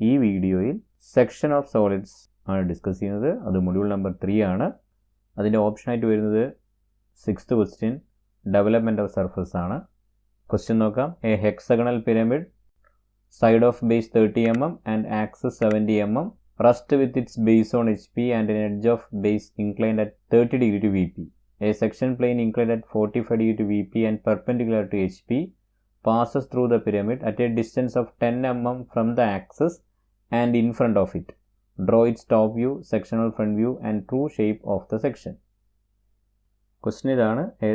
ഈ വീഡിയോയിൽ section of solids ആണ് ഡിസ്കസ് ചെയ്യുന്നത്. അത് മൊഡ്യൂൾ നമ്പർ 3 ആണ്. അതിൻ്റെ ഓപ്ഷനായിട്ട് വരുന്നത് 6th question development of surface ആണ്. ക്വസ്റ്റ്യൻ നോക്കാം. A hexagonal pyramid, side of base 30 mm and axis 70 mm, rest with its base on HP and an edge of base inclined at 30 degree to VP. A section plane inclined at 45 degree to VP and perpendicular to HP passes through the pyramid at a distance of 10 mm from the axis and in front of it. Draw its top view, sectional front view and true shape of the section. Question ഇതാണ്. A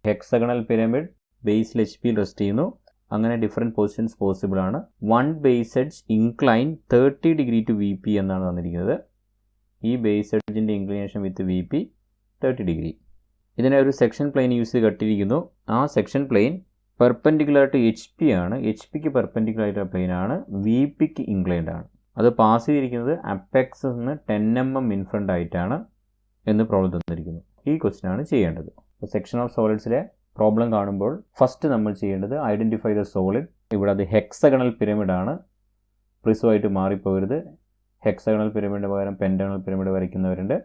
hexagonal pyramid ബേസിൽ HP rest ചെയ്യുന്നു. അങ്ങനെ different positions possible ആണ്. One base edge incline 30 degree to VP എന്നാണ് തന്നിരിക്കുന്നത്. ഈ base എഡ്ജിൻ്റെ inclination with VP 30 degree. ഇതിനെ ഒരു സെക്ഷൻ പ്ലെയിൻ യൂസ് ചെയ്ത് കട്ടിരിക്കുന്നു. ആ section plane perpendicular to HP ആണ്. HPക്ക് പെർപെൻഡിക്കുലർ ആയിട്ടുള്ള പ്ലെയിൻ ആണ്. VPക്ക് ഇൻക്ലൈൻഡ് ആണ്. അത് പാസ് ചെയ്തിരിക്കുന്നത് അപ്പെക്സിൽ നിന്ന് 10 mm ഇൻ ഫ്രണ്ട് ആയിട്ടാണ് എന്ന് പ്രോബ്ലം തന്നിരിക്കുന്നു. ഈ ക്വസ്റ്റ്യൻ ആണ് ചെയ്യേണ്ടത്. സെക്ഷൻ ഓഫ് സോളിഡ്സിലെ പ്രോബ്ലം കാണുമ്പോൾ ഫസ്റ്റ് നമ്മൾ ചെയ്യേണ്ടത് ഐഡൻറ്റിഫൈ ദ സോളിഡ്. ഇവിടെ അത് ഹെക്സഗണൽ പിരമിഡ് ആണ്. പ്രിസമായിട്ട് മാറിപ്പോകരുത്. ഹെക്സഗണൽ പിരമിഡിന് പകരം പെൻറ്റഗണൽ പിരമിഡ് വരയ്ക്കുന്നവരുണ്ട്.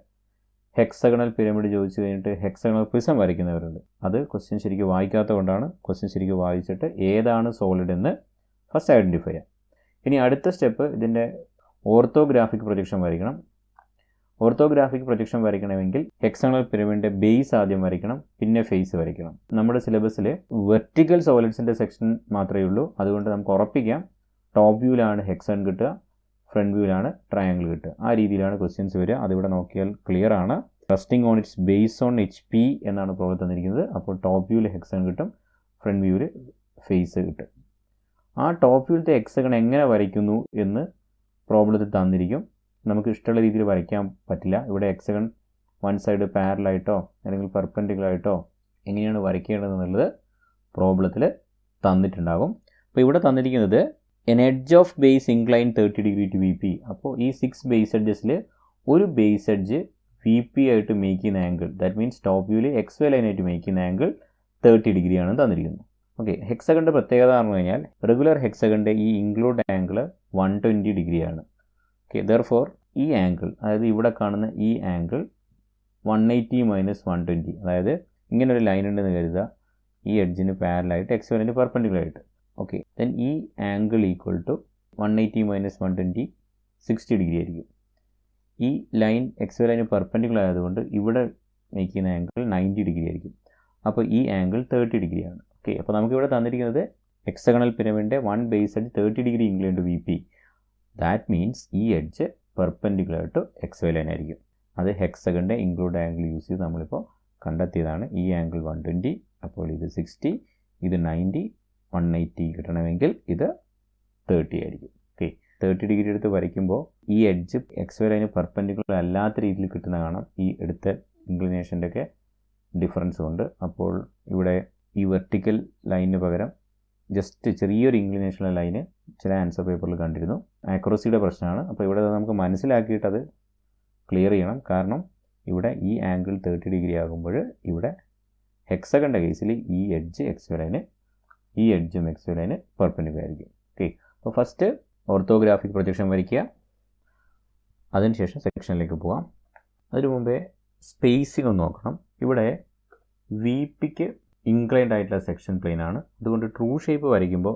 ഹെക്സഗണൽ പിരമിഡ് ചോദിച്ചു കഴിഞ്ഞിട്ട് ഹെക്സഗണൽ പ്രിസം വരയ്ക്കുന്നവരുണ്ട്. അത് ക്വസ്റ്റ്യൻ ശരിക്കും വായിക്കാത്തത് കൊണ്ടാണ്. ക്വസ്റ്റ്യൻ ശരിക്കും വായിച്ചിട്ട് ഏതാണ് സോളിഡ് എന്ന് ഫസ്റ്റ് ഐഡൻറ്റിഫൈ ചെയ്യാം. ഇനി അടുത്ത സ്റ്റെപ്പ് ഇതിൻ്റെ ഓർത്തോഗ്രാഫിക് പ്രൊജക്ഷൻ വരയ്ക്കണം. ഓർത്തോഗ്രാഫിക് പ്രൊജക്ഷൻ വരയ്ക്കണമെങ്കിൽ ഹെക്സഗണൽ പിരമിഡിൻ്റെ ബേസ് ആദ്യം വരയ്ക്കണം, പിന്നെ ഫേസ് വരയ്ക്കണം. നമ്മുടെ സിലബസിൽ വെർട്ടിക്കൽ സോളിഡ്സിൻ്റെ സെക്ഷൻ മാത്രമേ ഉള്ളൂ. അതുകൊണ്ട് നമുക്ക് ഉറപ്പിക്കാം ടോപ്പ് വ്യൂവിലാണ് ഹെക്സഗൺ കിട്ടുക, ഫ്രണ്ട് വ്യൂവിലാണ് ട്രയാങ്കിൾ കിട്ടുക. ആ രീതിയിലാണ് ക്വസ്റ്റ്യൻസ് വരിക. അതിവിടെ നോക്കിയാൽ ക്ലിയർ ആണ്. Resting on its base on HP എന്നാണ് പ്രോബ്ലം തന്നിരിക്കുന്നത്. അപ്പോൾ ടോപ്പ് വ്യൂവിൽ ഹെക്സഗൺ കിട്ടും, ഫ്രണ്ട് വ്യൂവിൽ ഫേസ് കിട്ടും. ആ ടോപ്പ് വ്യൂവിലത്തെ ഹെക്സഗൺ എങ്ങനെ വരയ്ക്കുന്നു എന്ന് പ്രോബ്ലത്തിൽ തന്നിരിക്കും. നമുക്ക് ഇഷ്ടമുള്ള രീതിയിൽ വരയ്ക്കാൻ പറ്റില്ല. ഇവിടെ ഹെക്സഗൺ വൺ സൈഡ് പാരലായിട്ടോ അല്ലെങ്കിൽ പെർപെൻഡിക്കുലറായിട്ടോ എങ്ങനെയാണ് വരയ്ക്കേണ്ടതെന്നുള്ളത് പ്രോബ്ലത്തിൽ തന്നിട്ടുണ്ടാകും. അപ്പോൾ ഇവിടെ തന്നിരിക്കുന്നത് an edge of base incline 30 degree to VP. അപ്പോൾ ഈ 6 ബേസ് എഡ്ജസിൽ ഒരു ബേസ് എഡ്ജ് VP ആയിട്ട് മേക്ക് ചെയ്യുന്ന ആംഗിൾ, ദാറ്റ് മീൻസ് ടോപ്പ് വ്യൂവിൽ XY ലൈനായിട്ട് മേക്ക് ചെയ്യുന്ന ആംഗിൾ 30 ഡിഗ്രിയാണ് തന്നിരിക്കുന്നത്. ഓക്കെ, ഹെക്സഗണിൻ്റെ പ്രത്യേകത പറഞ്ഞു കഴിഞ്ഞാൽ റെഗുലർ ഹെക്സഗണിൻ്റെ ഈ ഇൻക്ലൂഡ് ആംഗിൾ 120 ഡിഗ്രിയാണ്. ഓക്കെ, ദെർഫോർ ഈ ആംഗിൾ, അതായത് ഇവിടെ കാണുന്ന ഈ ആംഗിൾ 180 മൈനസ് 120, അതായത് ഇങ്ങനൊരു ലൈൻ ഉണ്ടെന്ന് കരുതുക. ഈ എഡ്ജിന് പാരലായിട്ട് XY ലൈന് പെർപെൻഡിക്കുലറായിട്ട്. ഓക്കെ, ദെൻ ഈ angle equal to 180 minus 120 60 degree ആയിരിക്കും. ഈ ലൈൻ XY ലൈന് പെർപെൻഡിക്കുലർ ആയതുകൊണ്ട് ഇവിടെ മേക്ക് ചെയ്യുന്ന ആംഗിൾ 90 ഡിഗ്രി ആയിരിക്കും. അപ്പോൾ ഈ ആംഗിൾ 30 ഡിഗ്രിയാണ്. ഓക്കെ, അപ്പോൾ നമുക്കിവിടെ തന്നിരിക്കുന്നത് ഹെക്സഗണൽ പിരമിഡിൻ്റെ one base edge 30 degree incline to VP. That means ഈ edge perpendicular to XY line ആയിരിക്കും. അത് ഹെക്സഗണിൻ്റെ ഇൻക്ലൂഡ് ആംഗിൾ യൂസ് ചെയ്ത് നമ്മളിപ്പോൾ കണ്ടെത്തിയതാണ്. ഈ ആംഗിൾ 120, അപ്പോൾ ഇത് 60, ഇത് 90, 180 കിട്ടണമെങ്കിൽ ഇത് 30 ആയിരിക്കും. ഓക്കെ, 30 ഡിഗ്രി എടുത്ത് വരയ്ക്കുമ്പോൾ ഈ എഡ്ജ് XY ലൈന് പെർപെൻഡിക്കുലർ അല്ലാത്ത രീതിയിൽ കിട്ടുന്ന കാണാം. ഈ എടുത്ത ഇൻക്ലിനേഷൻ്റെ ഒക്കെ ഡിഫറൻസ് കൊണ്ട്. അപ്പോൾ ഇവിടെ ഈ വെർട്ടിക്കൽ ലൈനിന് പകരം ജസ്റ്റ് ചെറിയൊരു ഇൻക്ലിനേഷനുള്ള ലൈന് ചില ആൻസർ പേപ്പറിൽ കണ്ടിരുന്നു. ആക്യുറസിയുടെ പ്രശ്നമാണ്. അപ്പോൾ ഇവിടെ നമുക്ക് മനസ്സിലാക്കിയിട്ട് അത് ക്ലിയർ ചെയ്യണം. കാരണം ഇവിടെ ഈ ആംഗിൾ 30 ഡിഗ്രി ആകുമ്പോൾ ഇവിടെ ഹെക്സഗണിൻ്റെ കേസിൽ ഈ എഡ്ജ് XY ലൈന്, ഈ എഡ്ജും XY ലൈന് പെർപെൻഡിക്കുലർ ആയിരിക്കും. ഓക്കെ, അപ്പോൾ ഫസ്റ്റ് ഓർത്തോഗ്രാഫിക് പ്രൊജക്ഷൻ വരയ്ക്കുക. അതിനുശേഷം സെക്ഷനിലേക്ക് പോകാം. അതിനു മുമ്പേ സ്പേസിംഗ് ഒന്ന് നോക്കണം. ഇവിടെ VPക്ക് ഇൻക്ലൈൻഡ് ആയിട്ടുള്ള സെക്ഷൻ പ്ലെയിൻ ആണ്. അതുകൊണ്ട് ട്രൂ ഷേപ്പ് വരയ്ക്കുമ്പോൾ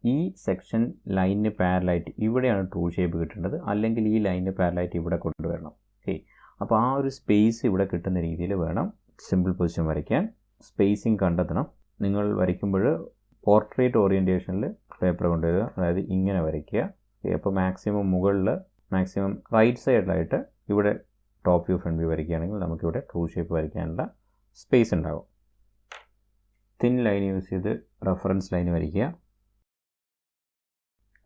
ഈ സെക്ഷൻ ലൈനിന് പാരലായിട്ട് ഇവിടെയാണ് ട്രൂ ഷേപ്പ് കിട്ടേണ്ടത്, അല്ലെങ്കിൽ ഈ ലൈനിന് പാരലായിട്ട് ഇവിടെ കൊണ്ടുവരണം. ഓക്കെ, അപ്പോൾ ആ ഒരു സ്പേസ് ഇവിടെ കിട്ടുന്ന രീതിയിൽ വേണം സിമ്പിൾ പൊസിഷൻ വരയ്ക്കാൻ. സ്പേസിങ് കണ്ടെത്തണം. നിങ്ങൾ വരയ്ക്കുമ്പോൾ പോർട്രേറ്റ് ഓറിയൻറ്റേഷനിൽ പേപ്പർ കൊണ്ടുവരിക, അതായത് ഇങ്ങനെ വരയ്ക്കുക. അപ്പോൾ മാക്സിമം മുകളിൽ, മാക്സിമം റൈറ്റ് സൈഡിലായിട്ട് ഇവിടെ ടോപ്പ് വ്യൂ ഫ്രണ്ട് വ്യൂ വരയ്ക്കുകയാണെങ്കിൽ നമുക്കിവിടെ ട്രൂ ഷേപ്പ് വരയ്ക്കാനുള്ള സ്പേസ് ഉണ്ടാകും. തിൻ ലൈൻ യൂസ് ചെയ്ത് റെഫറൻസ് ലൈൻ വരയ്ക്കുക.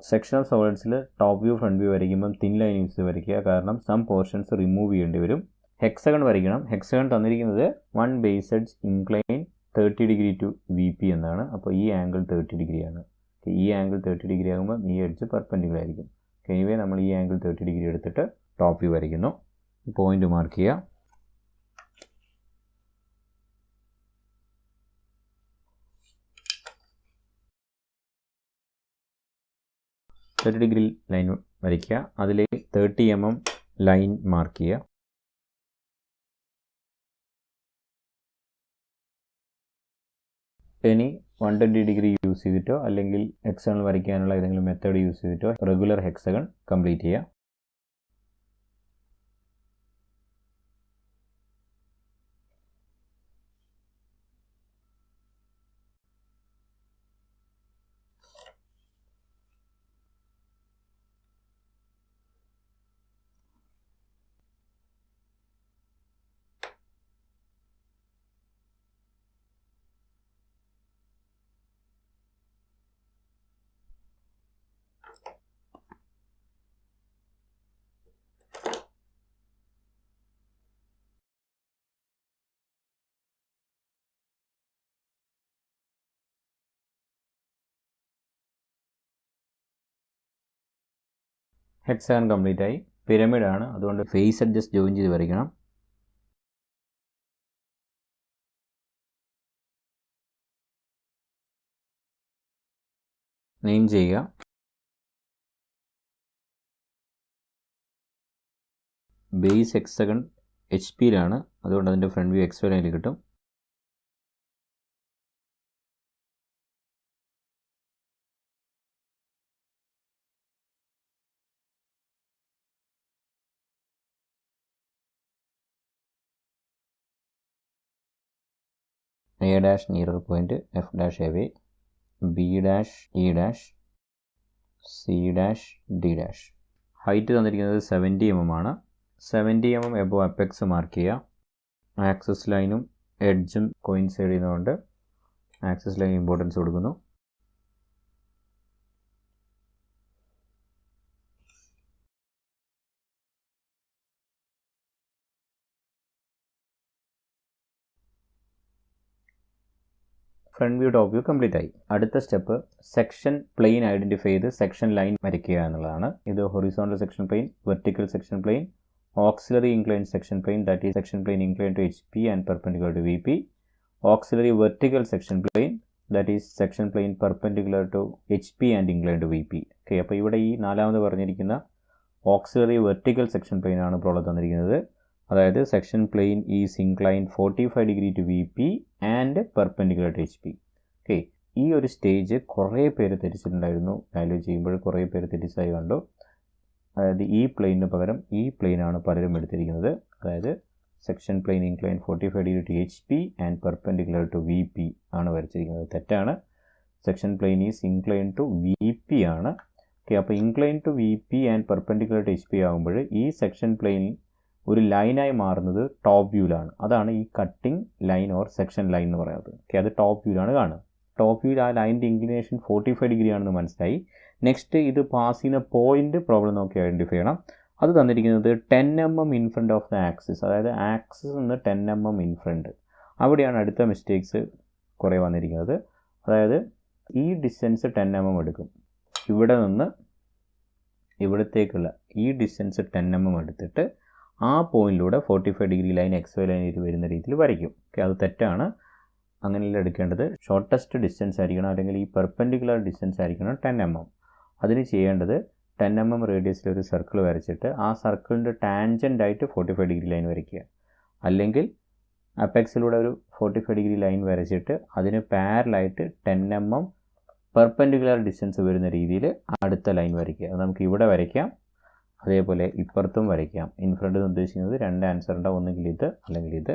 സെക്ഷൻ ഓഫ് സോളിഡ്സിൽ ടോപ്പ് വ്യൂ ഫ്രണ്ട് വ്യൂ വരയ്ക്കുമ്പം തിൻ ലൈൻ യൂസ് ചെയ്ത് വരയ്ക്കുക. കാരണം സം പോർഷൻസ് റിമൂവ് ചെയ്യേണ്ടി വരും. ഹെക്സഗൺ വരയ്ക്കണം. ഹെക്സഗൺ തന്നിരിക്കുന്നത് one base edge incline 30 degree to VP എന്നാണ്. അപ്പോൾ ഈ ആംഗിൾ 30 ഡിഗ്രിയാണ്. ഈ ആംഗിൾ 30 ഡിഗ്രി ആകുമ്പോൾ ഈ എഡ്ജ് പെർപെൻഡിക്കുലർ ആയിരിക്കും. എനിവേ നമ്മൾ ഈ ആംഗിൾ 30 ഡിഗ്രി എടുത്തിട്ട് ടോപ്പ് വ്യൂ വരയ്ക്കുന്നു. പോയിന്റ് മാർക്ക് ചെയ്യുക. 30 ഡിഗ്രി ലൈൻ വരയ്ക്കുക. അതിൽ 30 mm ലൈൻ മാർക്ക് ചെയ്യുക. ഇനി 120 ഡിഗ്രി യൂസ് ചെയ്തിട്ടോ അല്ലെങ്കിൽ ഹെക്സഗൺ വരയ്ക്കാനുള്ള ഏതെങ്കിലും മെത്തേഡ് യൂസ് ചെയ്തിട്ടോ റെഗുലർ ഹെക്സഗൺ കംപ്ലീറ്റ് ചെയ്യുക. ഹെക്സഗൺ കംപ്ലീറ്റ് ആയി. പിരമിഡാണ്, അതുകൊണ്ട് ഫേസ് അഡ്ജസ്റ്റ് ജോയിൻ ചെയ്ത് വരയ്ക്കണം. നെയിം ചെയ്യുക. ബേസ് ഹെക്സഗൺ HP-യിലാണ്, അതുകൊണ്ട് അതിൻ്റെ ഫ്രണ്ട് വ്യൂ XY ലൈനിൽ കിട്ടും. A' nearer point, F' away, B', E', C', D'. Height തന്നിരിക്കുന്നത് 70 mm ആണ്. 70 mm എബോ അപ്പെക്സ് മാർക്ക് ചെയ്യുക. ആക്സസ് ലൈനും എഡ്ജും കോയിൻസൈഡ് ചെയ്യുന്നതുകൊണ്ട് ആക്സസ് ലൈൻ ഇമ്പോർട്ടൻസ് കൊടുക്കുന്നു. Front view top view complete ആയി. അടുത്ത സ്റ്റെപ്പ് സെക്ഷൻ പ്ലെയിൻ ഐഡൻറ്റിഫൈ ചെയ്ത് സെക്ഷൻ ലൈൻ വരയ്ക്കുക എന്നുള്ളതാണ്. ഇത് horizontal section plane, vertical section plane, auxiliary incline section plane, that is section plane incline to HP and perpendicular to VP, auxiliary vertical section plane, that is section plane perpendicular to HP and incline to VP. Okay, അപ്പോൾ ഇവിടെ ഈ നാലാമത് പറഞ്ഞിരിക്കുന്ന auxiliary vertical section plane ആണ് problem തന്നിരിക്കുന്നത്. അതായത് section plane is incline 45 degree to VP and perpendicular to HP. Okay, ഈ ഒരു സ്റ്റേജ് കുറേ പേര് തെറ്റിച്ചിട്ടുണ്ടായിരുന്നു. വാല്യൂ ചെയ്യുമ്പോൾ കുറേ പേര് തെറ്റിച്ചായി കണ്ടു. അതായത് ഈ പ്ലെയിനിന് പകരം ഈ പ്ലെയിനാണ് പലരും എടുത്തിരിക്കുന്നത്. അതായത് section plane incline 45 degree to HP and perpendicular to VP ആണ് വരച്ചിരിക്കുന്നത്. തെറ്റാണ്. Section plane is incline to VP ആണ്. ഓക്കെ, അപ്പോൾ incline to VP and perpendicular to HP ആകുമ്പോൾ ഈ സെക്ഷൻ പ്ലെയിൻ ഒരു ലൈനായി മാറുന്നത് ടോപ്പ് വ്യൂവിലാണ്. അതാണ് ഈ cutting line or section line എന്ന് പറയുന്നത്. ഓക്കെ, അത് ടോപ്പ് വ്യൂവിലാണ് കാണുക. ടോപ്പ് വ്യൂവിൽ ആ ലൈനിൻ്റെ ഇൻക്ലിനേഷൻ 45 ഡിഗ്രി ആണെന്ന് മനസ്സിലായി. നെക്സ്റ്റ് ഇത് പാസ് ചെയ്യുന്ന പോയിന്റ് പ്രോബ്ലം നോക്കി ഐഡൻറ്റിഫൈ ചെയ്യണം. അത് തന്നിരിക്കുന്നത് 10 mm in front of the axis, അതായത് ആക്സിസ് നിന്ന് 10 mm ഇൻ ഫ്രണ്ട്. അവിടെയാണ് അടുത്ത മിസ്റ്റേക്സ് കുറേ വന്നിരിക്കുന്നത്. അതായത് ഈ ഡിസ്റ്റൻസ് 10 mm എടുക്കും. ഇവിടെ നിന്ന് ഇവിടത്തേക്കുള്ള ഈ ഡിസ്റ്റൻസ് 10 mm എടുത്തിട്ട് ആ പോയിന്റിലൂടെ 45 ഡിഗ്രി ലൈൻ XY ലൈനിൽ വരുന്ന രീതിയിൽ വരയ്ക്കും. ഓക്കെ, അത് തെറ്റാണ്. അങ്ങനെയല്ല എടുക്കേണ്ടത്. ഷോർട്ടസ്റ്റ് ഡിസ്റ്റൻസ് ആയിരിക്കണം, അല്ലെങ്കിൽ ഈ പെർപെൻഡിക്കുലർ ഡിസ്റ്റൻസ് ആയിരിക്കണം 10 mm. അതിന് ചെയ്യേണ്ടത് 10 mm റേഡിയസിൽ ഒരു സർക്കിൾ വരച്ചിട്ട് ആ സർക്കിളിൻ്റെ ടാൻജൻ്റ് ആയിട്ട് 45 ഡിഗ്രി ലൈൻ വരയ്ക്കുക. അല്ലെങ്കിൽ അപ്പെക്സിലൂടെ ഒരു 45 ഡിഗ്രി ലൈൻ വരച്ചിട്ട് അതിന് പാരലായിട്ട് 10 mm പെർപെൻഡിക്കുലർ ഡിസ്റ്റൻസ് വരുന്ന രീതിയിൽ അടുത്ത ലൈൻ വരയ്ക്കുക. അത് നമുക്ക് ഇവിടെ വരയ്ക്കാം, അതേപോലെ ഇപ്പുറത്തും വരയ്ക്കാം. ഇൻ ഫ്രണ്ട് എന്ന് ഉദ്ദേശിക്കുന്നത് രണ്ട് ആൻസറിൻ്റെ ഒന്നുകിൽ ഇത് അല്ലെങ്കിൽ ഇത്.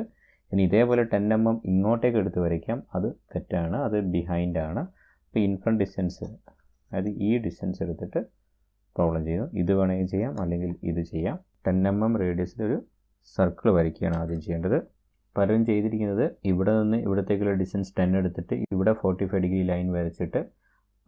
ഇനി ഇതേപോലെ 10 mm ഇങ്ങോട്ടേക്ക് എടുത്ത് വരയ്ക്കാം. അത് തെറ്റാണ്, അത് ബിഹൈൻഡാണ്. അപ്പോൾ ഇൻ ഫ്രണ്ട് ഡിസ്റ്റൻസ്, അതായത് ഈ ഡിസ്റ്റൻസ് എടുത്തിട്ട് പ്രോബ്ലം ചെയ്യുന്നു. ഇത് വേണമെങ്കിൽ ചെയ്യാം, അല്ലെങ്കിൽ ഇത് ചെയ്യാം. 10 mm റേഡിയസിലൊരു സർക്കിൾ വരയ്ക്കുകയാണ് ആദ്യം ചെയ്യേണ്ടത്. പലരും ചെയ്തിരിക്കുന്നത് ഇവിടെ നിന്ന് ഇവിടത്തേക്കുള്ള ഡിസ്റ്റൻസ് 10 എടുത്തിട്ട് ഇവിടെ 45 ഡിഗ്രി ലൈൻ വരച്ചിട്ട്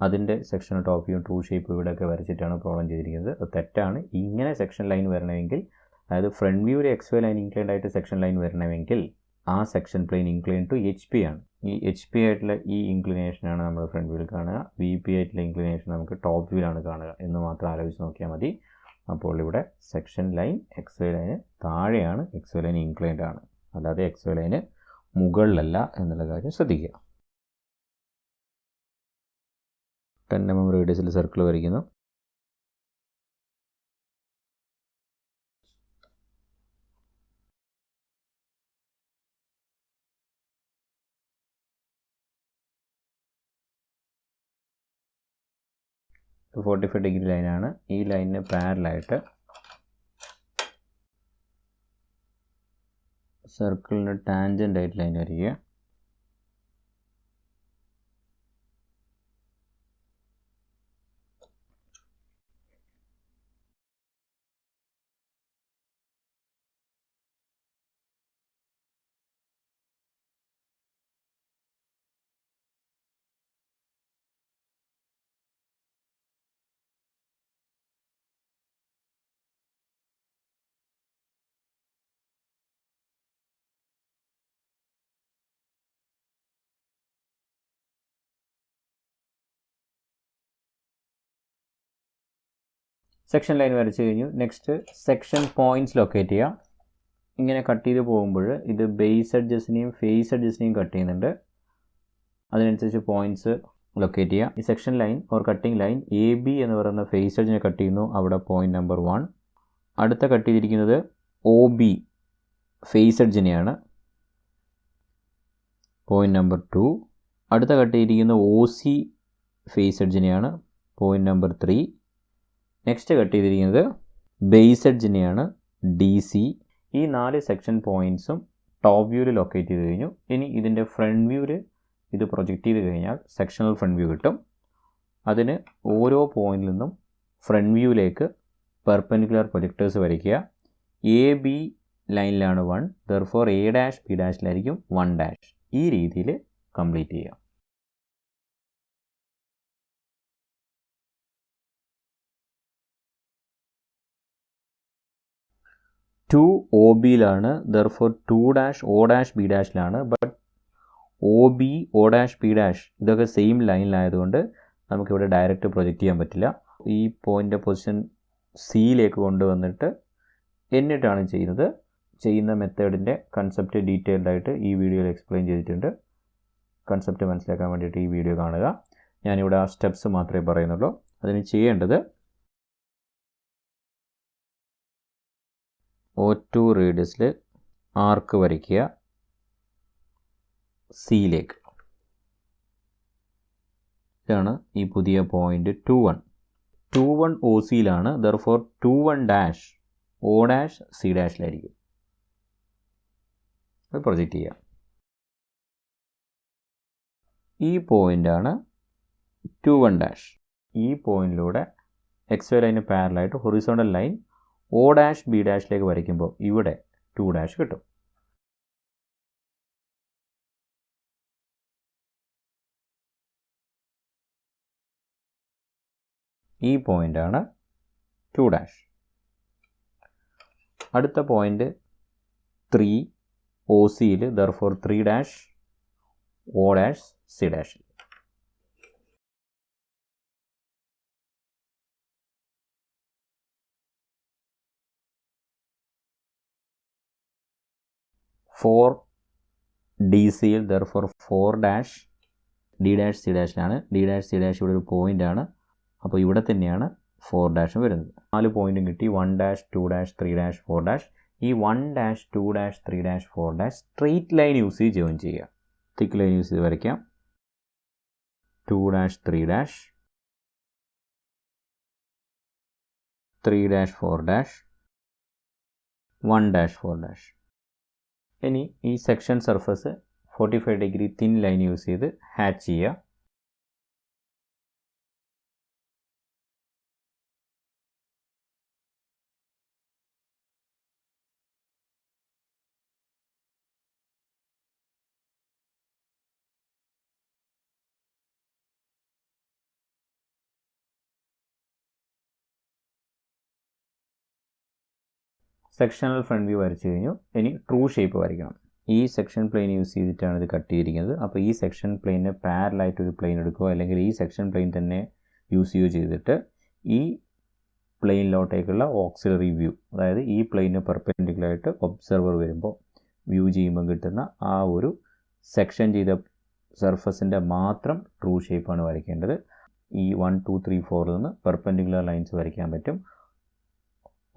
അതിൻ്റെ section top view true shape ഇവിടെയൊക്കെ വരച്ചിട്ടാണ് പ്രോബ്ലം ചെയ്തിരിക്കുന്നത്. അത് തെറ്റാണ്. ഇങ്ങനെ സെക്ഷൻ ലൈൻ വരണമെങ്കിൽ, അതായത് ഫ്രണ്ട് വ്യൂവിൽ XY ലൈൻ ഇൻക്ലൈൻഡ് ആയിട്ട് സെക്ഷൻ ലൈൻ വരണമെങ്കിൽ ആ section plane incline to HP ആണ്. ഈ HP ആയിട്ടുള്ള ഈ ഇൻക്ലിനേഷനാണ് നമ്മൾ ഫ്രണ്ട് വ്യൂവിൽ കാണുക. VP ആയിട്ടുള്ള ഇൻക്ലിനേഷൻ നമുക്ക് ടോപ്പ് വ്യൂവിലാണ് കാണുക എന്ന് മാത്രം ആലോചിച്ച് നോക്കിയാൽ മതി. അപ്പോൾ ഇവിടെ സെക്ഷൻ ലൈൻ XY ലൈന് താഴെയാണ്, XY ലൈൻ ഇൻക്ലൈൻഡ് ആണ്, അല്ലാതെ XY ലൈന് മുകളിലല്ല എന്നുള്ള കാര്യം ശ്രദ്ധിക്കുക. 10 mm റേഡിയസിൽ സർക്കിൾ വരയ്ക്കുന്നു. 45 ഡിഗ്രി ലൈനാണ്. ഈ ലൈനിന് പാരലായിട്ട് സർക്കിളിന് ടാൻജൻ്റ് ആയിട്ട് ലൈൻ വരയ്ക്കുക. സെക്ഷൻ ലൈൻ വരച്ച് കഴിഞ്ഞു. നെക്സ്റ്റ് സെക്ഷൻ പോയിൻറ്റ്സ് ലൊക്കേറ്റ് ചെയ്യുക. ഇങ്ങനെ കട്ട് ചെയ്ത് പോകുമ്പോൾ ഇത് ബേസ് എഡ്ജസിനെയും ഫേസ് എഡ്ജസിനെയും കട്ട് ചെയ്യുന്നുണ്ട്. അതിനനുസരിച്ച് പോയിൻറ്റ്സ് ലൊക്കേറ്റ് ചെയ്യുക. ഈ section line or cutting line AB എന്ന് പറയുന്ന ഫേസ് എഡ്ജിനെ കട്ട് ചെയ്യുന്നു. അവിടെ പോയിൻറ്റ് നമ്പർ 1. അടുത്ത കട്ട് ചെയ്തിരിക്കുന്നത് OB ഫേസ് എഡ്ജിനെയാണ്. Point number 2. അടുത്ത കട്ട് ചെയ്തിരിക്കുന്നത് OC ഫേസ് എഡ്ജിനെയാണ്. Point number 3. നെക്സ്റ്റ് കട്ട് ചെയ്തിരിക്കുന്നത് ബേസ് എഡ്ജിനെയാണ്. DC. ഈ 4 സെക്ഷൻ പോയിൻറ്റ്സും ടോപ്പ് വ്യൂവിൽ ലൊക്കേറ്റ് ചെയ്ത് കഴിഞ്ഞു. ഇനി ഇതിൻ്റെ ഫ്രണ്ട് വ്യൂവിൽ ഇത് പ്രൊജക്റ്റ് ചെയ്ത് കഴിഞ്ഞാൽ സെക്ഷണൽ ഫ്രണ്ട് വ്യൂ കിട്ടും. അതിന് ഓരോ പോയിന്റിൽ നിന്നും ഫ്രണ്ട് വ്യൂവിലേക്ക് പെർപെൻഡിക്കുലർ പ്രൊജക്ടേഴ്സ് വരയ്ക്കുക. AB ലൈനിലാണ് 1, ദെർഫോർ A', B' 1'. ഈ രീതിയിൽ കംപ്ലീറ്റ് ചെയ്യുക. OBയിലാണ്, therefore 2', O', B'. But OB, O', B' ഇതൊക്കെ സെയിം ലൈനിലായതുകൊണ്ട് നമുക്കിവിടെ ഡയറക്റ്റ് പ്രൊജക്റ്റ് ചെയ്യാൻ പറ്റില്ല. ഈ പോയിൻ്റ് പൊസിഷൻ Cയിലേക്ക് കൊണ്ടുവന്നിട്ട് എന്നിട്ടാണ് ചെയ്യുന്നത്. ചെയ്യുന്ന മെത്തേഡിൻ്റെ കൺസെപ്റ്റ് ഡീറ്റെയിൽഡ് ആയിട്ട് ഈ വീഡിയോയിൽ എക്സ്പ്ലെയിൻ ചെയ്തിട്ടുണ്ട്. കൺസെപ്റ്റ് മനസ്സിലാക്കാൻ വേണ്ടിയിട്ട് ഈ വീഡിയോ കാണുക. ഞാനിവിടെ ആ സ്റ്റെപ്സ് മാത്രമേ പറയുന്നുള്ളൂ. അതിന് ചെയ്യേണ്ടത് O2 റേഡിയസിൽ ആർക്ക് വരയ്ക്കുക Cയിലേക്ക്. ഇതാണ് ഈ പുതിയ പോയിൻ്റ് 21. 21 OCയിലാണ്, ദെർഫോർ 21', O', C'. അത് പ്രൊജക്റ്റ് ചെയ്യുക. ഈ പോയിൻ്റാണ് 21'. ഈ പോയിൻറ്റിലൂടെ XY ലൈന് പാരലായിട്ട് ഹൊറിസോണ്ടൽ ലൈൻ O', B' വരയ്ക്കുമ്പോൾ ഇവിടെ 2' കിട്ടും. ഈ പോയിൻ്റാണ് 2'. അടുത്ത പോയിൻ്റ് 3 OCയിൽ, ദെർഫോർ 3', O', C'. ഫോർ DCയിൽ, therefore 4', D', C'. D', C' ഇവിടെ ഒരു പോയിൻ്റാണ്. അപ്പോൾ ഇവിടെ തന്നെയാണ് 4' വരുന്നത്. 4 പോയിൻറ്റും കിട്ടി. 1', 2', 3', 4'. ഈ 1', 2', 3', 4' സ്ട്രെയിറ്റ് ലൈൻ യൂസ് ചെയ്ത് ജോയിൻ ചെയ്യുക. തിക്ക് ലൈൻ യൂസ് ചെയ്ത് വരയ്ക്കാം. 2', 3', 3', 4', 1', 4'. ഇനി ഈ section surface 45 degree thin line use ചെയ്ത് ഹാച്ച് ചെയ്യുക. സെക്ഷണൽ ഫ്രണ്ട് വ്യൂ വരച്ചു കഴിഞ്ഞു. ഇനി ട്രൂ ഷേപ്പ് വരയ്ക്കണം. ഈ സെക്ഷൻ പ്ലെയിൻ യൂസ് ചെയ്തിട്ടാണ് ഇത് കട്ട് ചെയ്തിരിക്കുന്നത്. അപ്പോൾ ഈ സെക്ഷൻ പ്ലെയിന് പാരലായിട്ട് ഒരു പ്ലെയിൻ എടുക്കുക, അല്ലെങ്കിൽ ഈ സെക്ഷൻ പ്ലെയിൻ തന്നെ യൂസ് ചെയ്തിട്ട് ഈ പ്ലെയിനിലോട്ടേക്കുള്ള ഓക്സിലറി വ്യൂ, അതായത് ഈ പ്ലെയിന് പെർപെൻഡിക്കുലറായിട്ട് ഒബ്സർവർ വരുമ്പോൾ വ്യൂ ചെയ്യുമ്പോൾ കിട്ടുന്ന ആ ഒരു സെക്ഷൻ ചെയ്ത സർഫസിൻ്റെ മാത്രം ട്രൂ ഷേപ്പാണ് വരയ്ക്കേണ്ടത്. ഈ 1, 2, 3, 4 നിന്ന് പെർപെൻഡിക്കുലർ ലൈൻസ് വരയ്ക്കാൻ പറ്റും.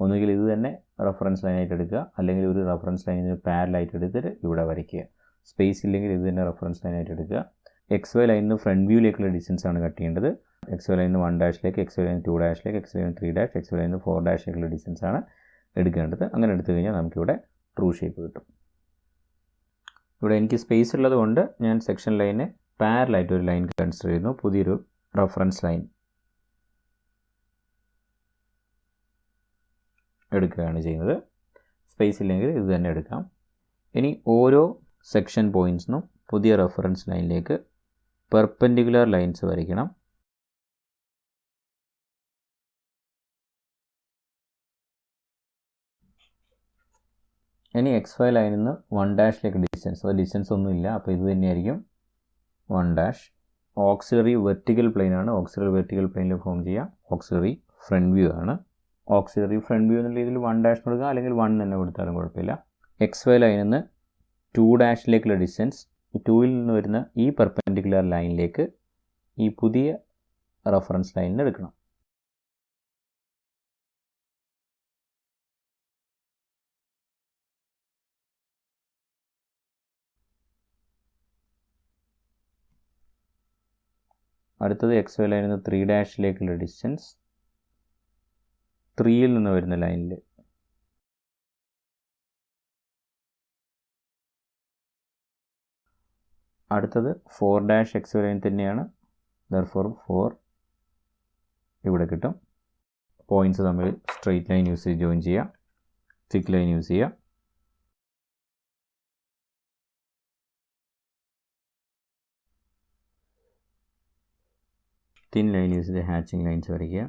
ഒന്നുകിൽ ഇത് തന്നെ റെഫറൻസ് ലൈനായിട്ട് എടുക്കുക, അല്ലെങ്കിൽ ഒരു റെഫറൻസ് ലൈനിന് പാരലായിട്ട് എടുത്തിട്ട് ഇവിടെ വരയ്ക്കുക. സ്പേസ് ഇല്ലെങ്കിൽ ഇത് തന്നെ റെഫറൻസ് ലൈനായിട്ട് എടുക്കുക. XY ലൈനിന് ഫ്രണ്ട് വ്യൂയിലേക്കുള്ള ഡിസ്റ്റൻസ് ആണ് കട്ട് ചെയ്യേണ്ടത്. എക്സ് വൈ ലൈനിൽ നിന്ന് 1 ഡാഷിലേക്ക്, എക്സ് വൈ ലൈനിൽ 2 ഡാഷിലേക്ക്, എക്സ് വൈ ലൈനിൽ 3 ഡാഷ്, എക്സ് വൈ ലൈനിൽ 4 ഡാഷിലേക്കുള്ള ഡിസ്റ്റൻസ് ആണ് എടുക്കേണ്ടത്. അങ്ങനെ എടുത്തു കഴിഞ്ഞാൽ നമുക്കിവിടെ ട്രൂ ഷേപ്പ് കിട്ടും. ഇവിടെ എനിക്ക് സ്പേസ് ഉള്ളത് കൊണ്ട് ഞാൻ സെക്ഷൻ ലൈനെ പാരലായിട്ട് ഒരു ലൈൻ കൺസിഡർ ചെയ്യുന്നു. പുതിയൊരു റെഫറൻസ് ലൈൻ എടുക്കുകയാണ് ചെയ്യുന്നത്. സ്പേസ് ഇല്ലെങ്കിൽ ഇത് തന്നെ എടുക്കാം. ഇനി ഓരോ സെക്ഷൻ പോയിൻറ്റ്സിനും പുതിയ റെഫറൻസ് ലൈനിലേക്ക് പെർപെൻഡിക്കുലർ ലൈൻസ് വരയ്ക്കണം. ഇനി എക്സ് വൈ ലൈനിൽ നിന്ന് 1 ഡാഷിലേക്ക് ഡിസ്റ്റൻസ്, അത് ഡിസ്റ്റൻസ് ഒന്നുമില്ല, അപ്പോൾ ഇത് തന്നെയായിരിക്കും 1 ഡാഷ്. ഓക്സിലറി വെർട്ടിക്കൽ പ്ലെയിൻ ആണ്. ഓക്സിലറി വെർട്ടിക്കൽ പ്ലെയിനിൽ ഫോം ചെയ്യാം. ഓക്സിലറി ഫ്രണ്ട് വ്യൂ ആണ്. ഓക്സിലറി ഫ്രണ്ട് വ്യൂ എന്നുള്ള രീതിയിൽ 1 ഡാഷ് കൊടുക്കുക, അല്ലെങ്കിൽ 1 തന്നെ കൊടുത്താലും കുഴപ്പമില്ല. എക്സ് വൈ ലൈനിൽ നിന്ന് 2 ഡാഷിലേക്കുള്ള ഡിസ്റ്റൻസ്, 2ൽ നിന്ന് വരുന്ന ഈ പെർപെൻഡിക്കുലർ ലൈനിലേക്ക് ഈ പുതിയ റെഫറൻസ് ലൈനിൽ എടുക്കണം. അടുത്തത് എക്സ് വൈ ലൈനിൽ നിന്ന് 3 ഡാഷിലേക്കുള്ള ഡിസ്റ്റൻസ്, 3ൽ നിന്ന് വരുന്ന ലൈനിൽ. അടുത്തത് 4 ഡാഷ് എക്സ് വൈ ലൈൻ തന്നെയാണ്. ദർഫോർ 4 ഇവിടെ കിട്ടും. പോയിൻറ്റ്സ് തമ്മിൽ സ്ട്രെയിറ്റ് ലൈൻ യൂസ് ചെയ്ത് ജോയിൻ ചെയ്യാം. തിക്ക് ലൈൻ യൂസ് ചെയ്യാം. തിൻ ലൈൻ യൂസ് ചെയ്ത് ഹാച്ചിങ് ലൈൻസ് വരയ്ക്കുക.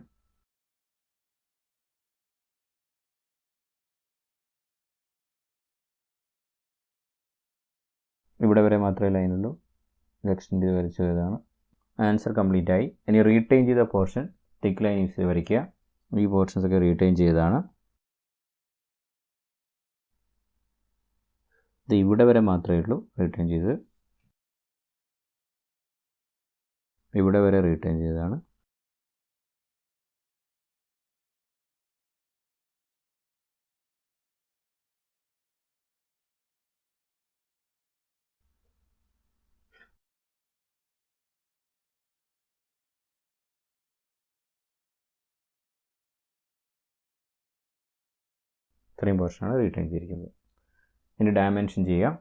ഇവിടെ വരെ മാത്രമേ ലൈനുള്ളൂ. എക്സ്റ്റെൻഡ് ചെയ്ത് വരച്ചതാണ്. ആൻസർ കംപ്ലീറ്റ് ആയി. ഇനി റീറ്റെയിൻ ചെയ്ത പോർഷൻ തിക്ക് ലൈൻ യൂസ് ചെയ്ത് വരയ്ക്കുക. ഈ പോർഷൻസ് ഒക്കെ റീറ്റെയിൻ ചെയ്തതാണ്. ഇത് ഇവിടെ വരെ മാത്രമേ ഉള്ളൂ റീറ്റെയിൻ ചെയ്തത്. ഇവിടെ വരെ റീറ്റെയിൻ ചെയ്തതാണ്. ഇത്രയും പോർഷനാണ് റീറ്റെയിൻ ചെയ്തിരിക്കുന്നത്. ഇനി ഡയമെൻഷൻ ചെയ്യാം.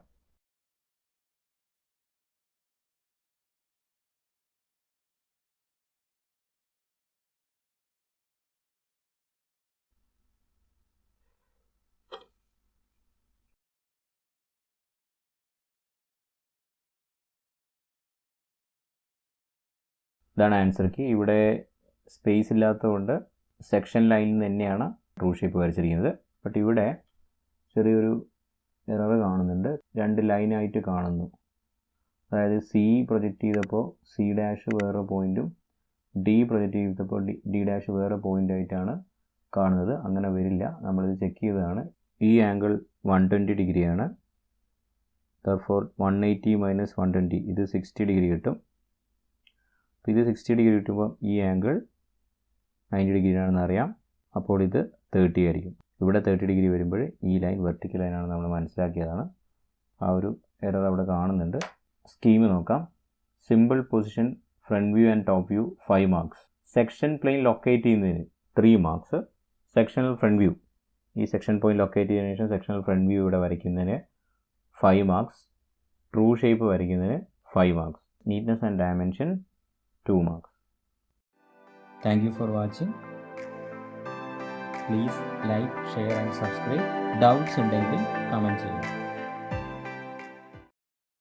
ഇതാണ് ആൻസർ കീ. ഇവിടെ സ്പേസ് ഇല്ലാത്തതുകൊണ്ട് സെക്ഷൻ ലൈനിൽ തന്നെയാണ് ട്രൂ ഷേപ്പ് വരച്ചിരിക്കുന്നത്. ബട്ട് ഇവിടെ ചെറിയൊരു എറർ കാണുന്നുണ്ട്. 2 ലൈനായിട്ട് കാണുന്നു. അതായത് സി പ്രൊജക്റ്റ് ചെയ്തപ്പോൾ സി ഡാഷ് വേറെ പോയിൻറ്റും ഡി പ്രൊജക്റ്റ് ചെയ്തപ്പോൾ ഡി ഡാഷ് വേറെ പോയിൻ്റായിട്ടാണ് കാണുന്നത്. അങ്ങനെ വരില്ല. നമ്മളിത് ചെക്ക് ചെയ്തതാണ്. ഈ ആംഗിൾ 120 ഡിഗ്രിയാണ്. ദർഫോർ 180 മൈനസ് 120 ഇത് 60 ഡിഗ്രി കിട്ടും. ഇത് 60 ഡിഗ്രി കിട്ടുമ്പോൾ ഈ ആംഗിൾ 90 ഡിഗ്രിയാണെന്ന് അറിയാം. അപ്പോൾ ഇത് 30 ആയിരിക്കും. ഇവിടെ 30 ഡിഗ്രി വരുമ്പോൾ ഈ ലൈൻ വെർട്ടിക്കൽ ലൈനാണ് നമ്മൾ മനസ്സിലാക്കിയതാണ്. ആ ഒരു എറർ അവിടെ കാണുന്നുണ്ട്. സ്കീം നോക്കാം. Simple position front view and top view 5 marks. Section plane locate ചെയ്യുന്നതിന് 3 മാർക്സ്. സെക്ഷണൽ ഫ്രണ്ട് വ്യൂ, ഈ സെക്ഷൻ പോയിന്റ് ലൊക്കേറ്റ് ചെയ്തതിനു ശേഷം സെക്ഷണൽ ഫ്രണ്ട് വ്യൂ ഇവിടെ വരയ്ക്കുന്നതിന് 5 മാർക്സ്. ട്രൂ ഷേപ്പ് വരയ്ക്കുന്നതിന് 5 marks. Neatness and dimension 2 marks. Thank you for watching. Please like, share and subscribe. Doubts ഉണ്ടെങ്കിൽ comment ചെയ്യുക.